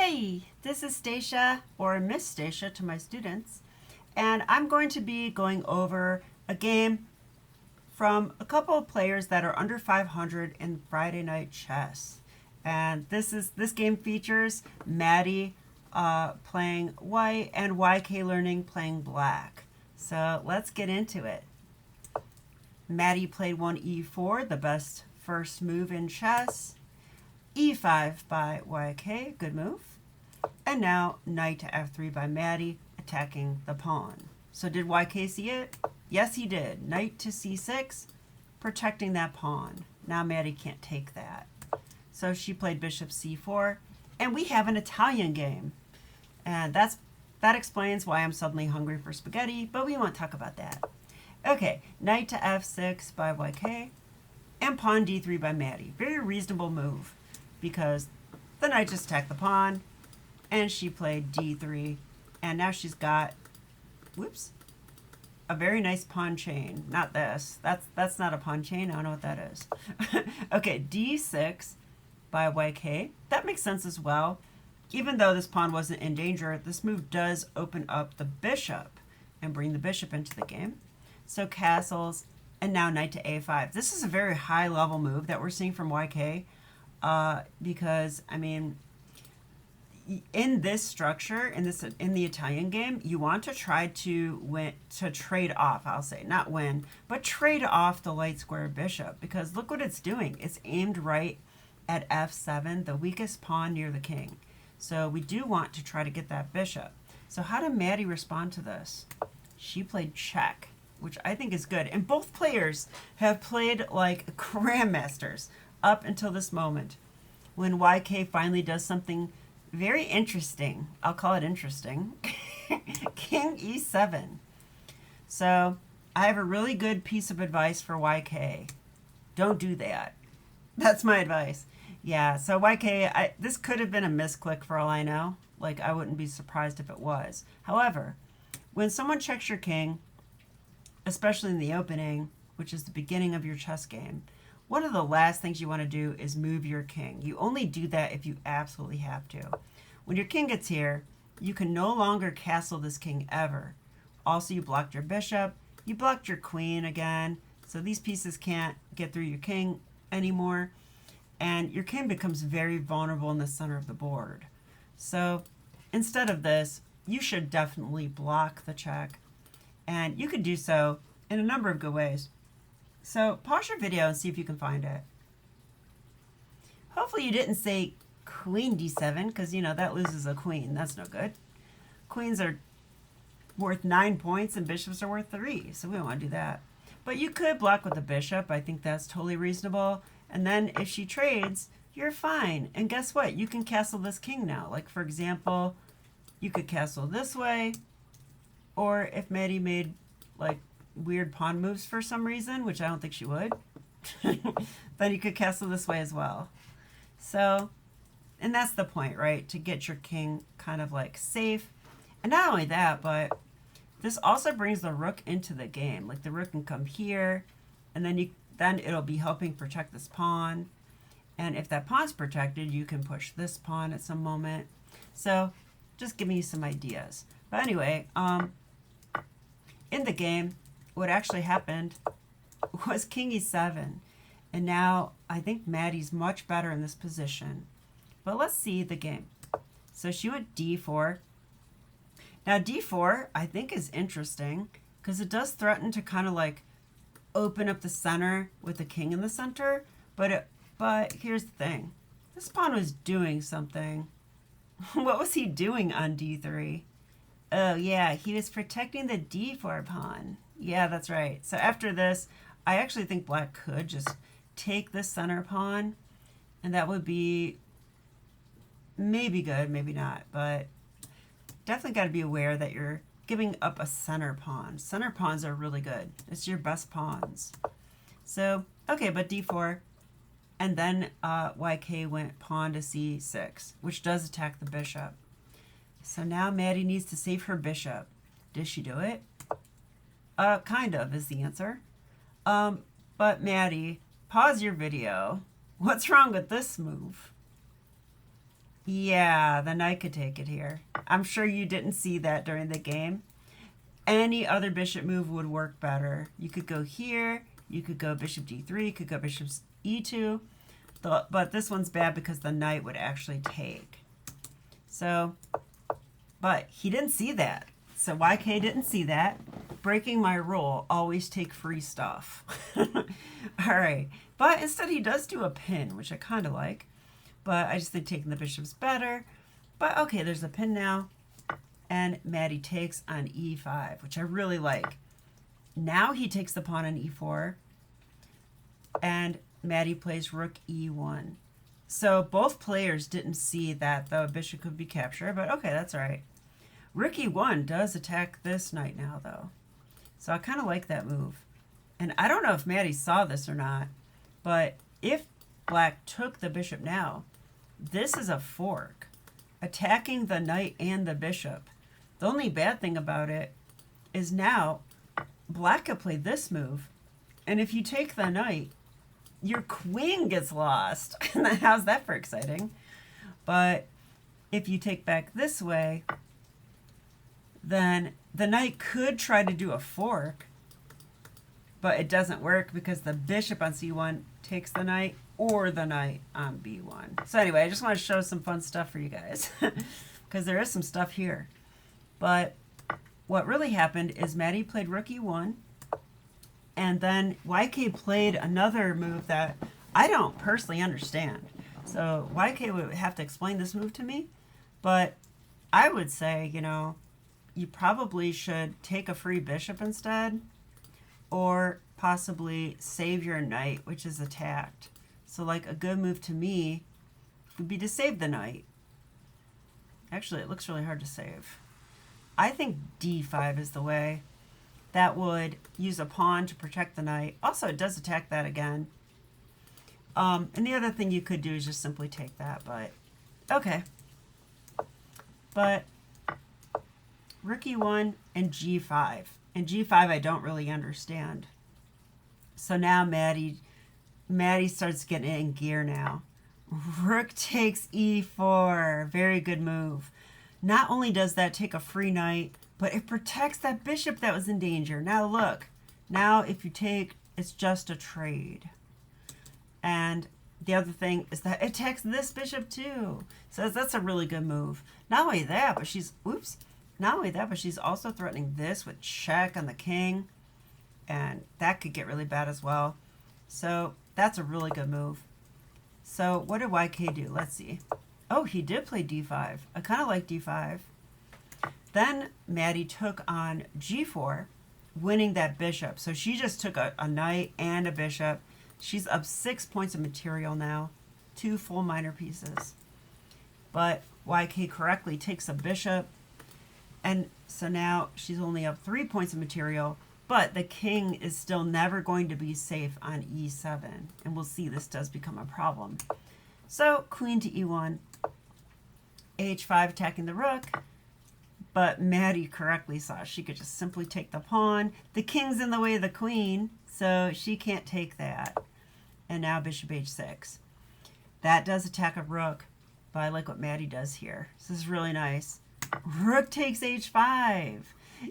Hey, this is Stacia, or Miss Stacia to my students, and I'm going to be going over a game from a couple of players that are under 500 in Friday Night Chess. And this game features Maddie playing white and YK Learning playing black. So let's get into it. Maddie played one e4, the best first move in chess. e5 by YK, good move. And now knight to f3 by Maddie, attacking the pawn. So did YK see it? Yes, he did. Knight to c6, protecting that pawn. Now Maddie can't take that. So she played bishop c4, and we have an Italian game. And that explains why I'm suddenly hungry for spaghetti, but we won't talk about that. Okay, knight to f6 by YK, and pawn d3 by Maddie. Very reasonable move, because the knight just attacked the pawn, and she played d3, and now she's got, whoops, a very nice pawn chain. Not this. That's not a pawn chain. I don't know what that is. Okay, d6 by YK. That makes sense as well. Even though this pawn wasn't in danger, this move does open up the bishop and bring the bishop into the game. So castles, and now knight to a5. This is a very high level move that we're seeing from YK because, I mean, in this structure, in the Italian game, you want to try to trade off, I'll say, not win, but trade off the light square bishop, because look what it's doing. It's aimed right at f7, the weakest pawn near the king. So we do want to try to get that bishop. So how did Maddie respond to this? She played check, which I think is good. And both players have played like grandmasters up until this moment, when YK finally does something very interesting. I'll call it interesting. King e7. So I have a really good piece of advice for YK. Don't do that. That's my advice. Yeah, so YK, this could have been a misclick for all I know. Like, I wouldn't be surprised if it was. However, when someone checks your king, especially in the opening, which is the beginning of your chess game, one of the last things you want to do is move your king. You only do that if you absolutely have to. When your king gets here, you can no longer castle this king ever. Also, you blocked your bishop. You blocked your queen again. So these pieces can't get through your king anymore. And your king becomes very vulnerable in the center of the board. So instead of this, you should definitely block the check. And you could do so in a number of good ways. So pause your video and see if you can find it. Hopefully you didn't say queen d7, because, you know, that loses a queen. That's no good. Queens are worth 9 points and bishops are worth 3, so we don't want to do that. But you could block with the bishop. I think that's totally reasonable. And then if she trades, you're fine. And guess what? You can castle this king now. Like, for example, you could castle this way, or if Maddie made, like, weird pawn moves for some reason, which I don't think she would, then you could castle this way as well. So, and that's the point, right? To get your king kind of like safe. And not only that, but this also brings the rook into the game. Like, the rook can come here, and then it'll be helping protect this pawn. And if that pawn's protected, you can push this pawn at some moment. So just giving you some ideas. But anyway, in the game, what actually happened was king e7. And now I think Maddie's much better in this position. But let's see the game. So she went d4. Now d4 I think is interesting because it does threaten to kind of like open up the center with the king in the center. But here's the thing. This pawn was doing something. What was he doing on d3? Oh yeah, he was protecting the d4 pawn. Yeah, that's right. So after this, I actually think black could just take this center pawn, and that would be maybe good, maybe not, but definitely got to be aware that you're giving up a center pawn. Center pawns are really good. It's your best pawns. So, okay, but d4, and then YK went pawn to c6, which does attack the bishop. So now Maddie needs to save her bishop. Did she do it? Kind of is the answer. But Maddie, pause your video. What's wrong with this move? Yeah, the knight could take it here. I'm sure you didn't see that during the game. Any other bishop move would work better. You could go here. You could go bishop d3. You could go bishop e2. But this one's bad because the knight would actually take. So, but he didn't see that. So YK didn't see that. Breaking my rule, always take free stuff. All right. But instead he does do a pin, which I kind of like. But I just think taking the bishop's better. But okay, there's a pin now. And Maddie takes on e5, which I really like. Now he takes the pawn on e4. And Maddie plays rook e1. So both players didn't see that the bishop could be captured, but okay, that's all right. Rook e1 does attack this knight now, though. So I kind of like that move. And I don't know if Maddie saw this or not, but if black took the bishop now, this is a fork, attacking the knight and the bishop. The only bad thing about it is now black could play this move, and if you take the knight, your queen gets lost. How's that for exciting? But if you take back this way, then the knight could try to do a fork, but it doesn't work because the bishop on c1 takes the knight, or the knight on b1. So anyway, I just want to show some fun stuff for you guys because there is some stuff here. But what really happened is Maddie played rook e1, and then YK played another move that I don't personally understand. So YK would have to explain this move to me, but I would say, you know, you probably should take a free bishop instead, or possibly save your knight, which is attacked. So like a good move to me would be to save the knight. Actually, it looks really hard to save. I think d5 is the way. That would use a pawn to protect the knight. Also, it does attack that again. And the other thing you could do is just simply take that, but okay. But rook e1 and g5. And g5 I don't really understand. So now Maddie starts getting in gear now. Rook takes e4. Very good move. Not only does that take a free knight, but it protects that bishop that was in danger. Now look. Now if you take, it's just a trade. And the other thing is that it attacks this bishop too. So that's a really good move. Not only that, but she's, not only that, but she's also threatening this with check on the king. And that could get really bad as well. So that's a really good move. So what did YK do? Let's see. Oh, he did play d5. I kind of like d5. Then Maddie took on g4, winning that bishop. So she just took a knight and a bishop. She's up 6 points of material now. 2 full minor pieces. But YK correctly takes a bishop. And so now she's only up 3 points of material. But the king is still never going to be safe on e7. And we'll see this does become a problem. So queen to e1. h5 attacking the rook. But Maddie correctly saw she could just simply take the pawn. The king's in the way of the queen, so she can't take that. And now bishop h6. That does attack a rook, but I like what Maddie does here. This is really nice. Rook takes h5.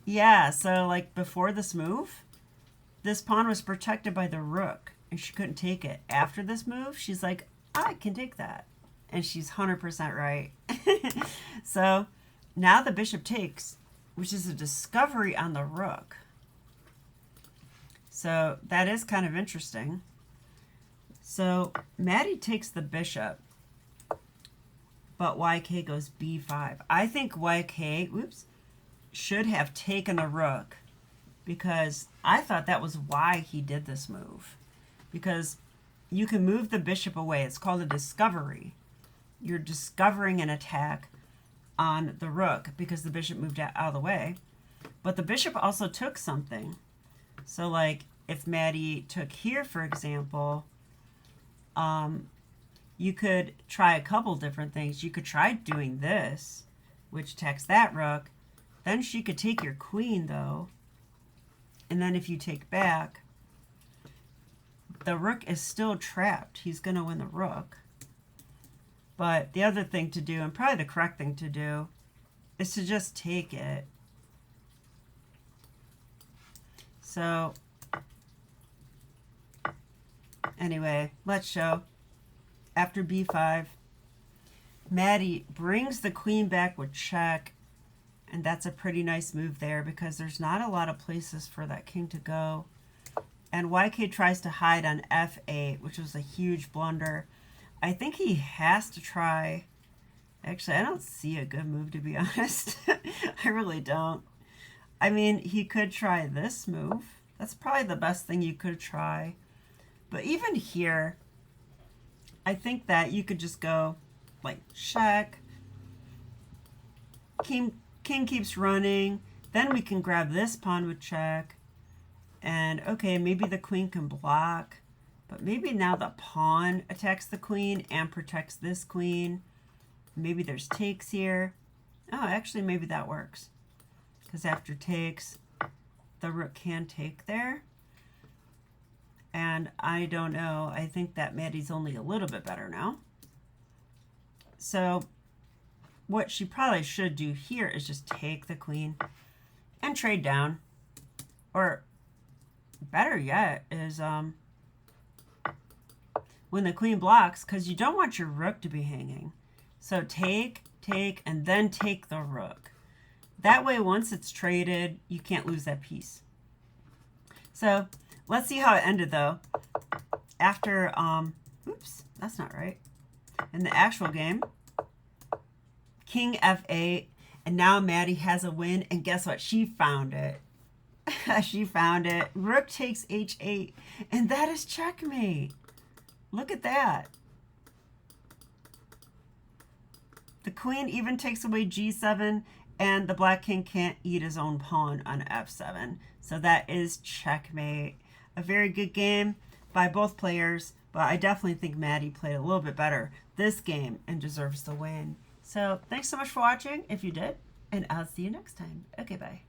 Yeah, so like before this move, this pawn was protected by the rook, and she couldn't take it. After this move, she's like, I can take that. And she's 100% right. So now the bishop takes, which is a discovery on the rook. So that is kind of interesting. So Maddie takes the bishop, but YK goes b5. I think YK, should have taken the rook, because I thought that was why he did this move. Because you can move the bishop away. It's called a discovery. You're discovering an attack on the rook because the bishop moved out of the way. But the bishop also took something. So like if Maddie took here, for example, you could try a couple different things. You could try doing this, which attacks that rook. Then she could take your queen, though. And then if you take back, the rook is still trapped. He's going to win the rook. But the other thing to do, and probably the correct thing to do, is to just take it. So anyway, let's show. After b5, Maddie brings the queen back with check, and that's a pretty nice move there because there's not a lot of places for that king to go. And YK tries to hide on f8, which was a huge blunder. I think he has to try. Actually, I don't see a good move, to be honest. I really don't. I mean, he could try this move. That's probably the best thing you could try. But even here, I think that you could just go like check. King keeps running. Then we can grab this pawn with check. And okay, maybe the queen can block. But maybe now the pawn attacks the queen and protects this queen. Maybe there's takes here. Oh, actually, maybe that works. Because after takes, the rook can take there. And I don't know. I think that Maddie's only a little bit better now. So what she probably should do here is just take the queen and trade down. Or better yet is when the queen blocks, because you don't want your rook to be hanging. So take, and then take the rook. That way, once it's traded, you can't lose that piece. So let's see how it ended, though. After, oops, that's not right. In the actual game, king f8, and now Maddie has a win, and guess what? She found it. She found it. Rook takes h8, and that is checkmate. Look at that. The queen even takes away g7, and the black king can't eat his own pawn on f7. So that is checkmate. A very good game by both players, but I definitely think Maddie played a little bit better this game and deserves the win. So thanks so much for watching, if you did, and I'll see you next time. Okay, bye.